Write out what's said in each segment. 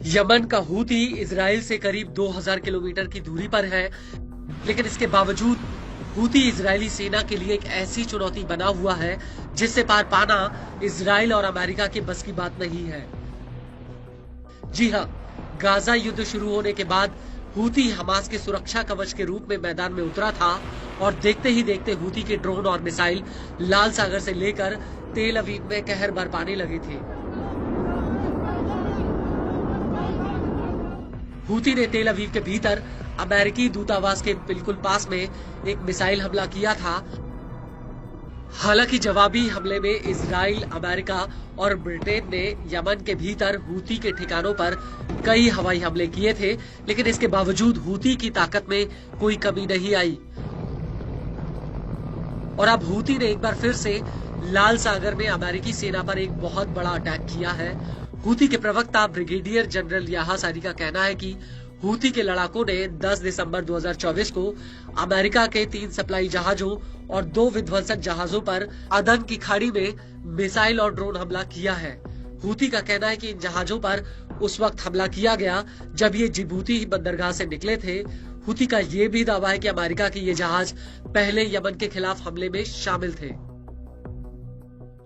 Yemen का Houthi Israel से करीब 2000 किलोमीटर की दूरी पर है, लेकिन इसके बावजूद हूती इजरायली सेना के लिए एक ऐसी चुनौती बना हुआ है जिससे पार पाना इजराइल और अमेरिका के बस की बात नहीं है। जी हां, गाजा युद्ध शुरू होने के बाद हूती हमास के सुरक्षा कवच के रूप में मैदान में उतरा था और देखते ही देखते हूती के ड्रोन और मिसाइल लाल सागर से लेकर तेल अवीव में कहर बरपाने लगे थे। हूती ने तेल अवीव के भीतर अमेरिकी दूतावास के बिल्कुल पास में एक मिसाइल हमला किया था। हालांकि जवाबी हमले में इजराइल, अमेरिका और ब्रिटेन ने यमन के भीतर हूती के ठिकानों पर कई हवाई हमले किए थे, लेकिन इसके बावजूद हूती की ताकत में कोई कमी नहीं आई और अब हूती ने एक बार फिर से लाल सागर में अमेरिकी सेना पर एक बहुत बड़ा अटैक किया है। हूती के प्रवक्ता ब्रिगेडियर जनरल याहा सारी का कहना है कि हूती के लड़ाकों ने 10 दिसंबर 2024 को अमेरिका के 3 सप्लाई जहाजों और 2 विध्वंसक जहाजों पर अदन की खाड़ी में मिसाइल और ड्रोन हमला किया है। हूती का कहना है कि इन जहाजों पर उस वक्त हमला किया गया जब ये जिबूती बंदरगाह से निकले थे। हूती का ये भी दावा है कि अमेरिका के ये जहाज पहले यमन के खिलाफ हमले में शामिल थे।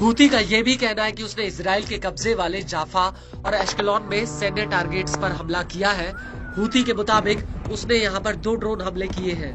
हूती का यह भी कहना है कि उसने इजराइल के कब्जे वाले जाफा और एश्केलॉन में सैन्य टारगेट्स पर हमला किया है। हूती के मुताबिक उसने यहां पर 2 ड्रोन हमले किए हैं।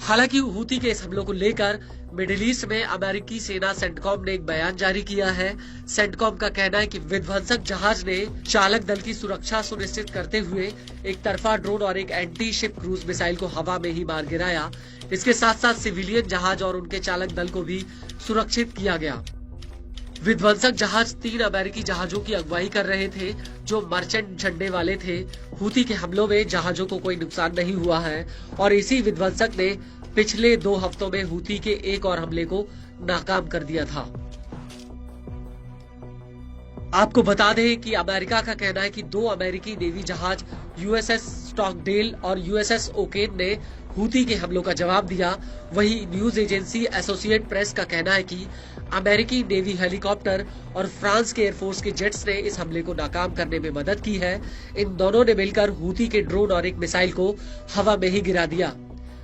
हालांकि हूती के इस हमलों को लेकर मिडिल ईस्ट में अमेरिकी सेना सेंटकॉम ने एक बयान जारी किया है। सेंटकॉम का कहना है कि विध्वंसक जहाज ने चालक दल की सुरक्षा सुनिश्चित करते हुए एक तरफा ड्रोन और एक एंटी शिप क्रूज मिसाइल को हवा में ही मार गिराया। इसके साथ साथ सिविलियन जहाज और उनके चालक दल को भी सुरक्षित किया गया। विध्वंसक जहाज 3 अमेरिकी जहाजों की अगुवाई कर रहे थे जो मर्चेंट झंडे वाले थे। हूती के हमलों में जहाजों को कोई नुकसान नहीं हुआ है और इसी विध्वंसक ने पिछले 2 हफ्तों में हूती के एक और हमले को नाकाम कर दिया था। आपको बता दें कि अमेरिका का कहना है कि 2 अमेरिकी नेवी जहाज यूएसएस स्टॉकडेल और यूएसएस ओकेन ने हूती के हमलों का जवाब दिया। वहीं न्यूज एजेंसी एसोसिएट प्रेस का कहना है कि अमेरिकी नेवी हेलीकॉप्टर और फ्रांस के एयरफोर्स के जेट्स ने इस हमले को नाकाम करने में मदद की है। इन दोनों ने मिलकर हूती के ड्रोन और एक मिसाइल को हवा में ही गिरा दिया।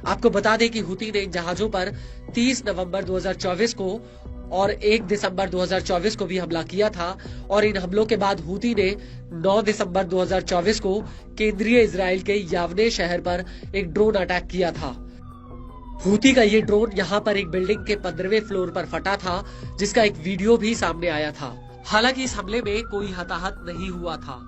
आपको बता दें कि हूती ने इन जहाजों पर 30 नवंबर 2024 को और 1 दिसंबर 2024 को भी हमला किया था और इन हमलों के बाद हूती ने 9 दिसंबर 2024 को केंद्रीय इजराइल के यावने शहर पर एक ड्रोन अटैक किया था। हूती का ये ड्रोन यहाँ पर एक बिल्डिंग के 15वें फ्लोर पर फटा था, जिसका एक वीडियो भी सामने आया था। हालांकि इस हमले में कोई हताहत नहीं हुआ था।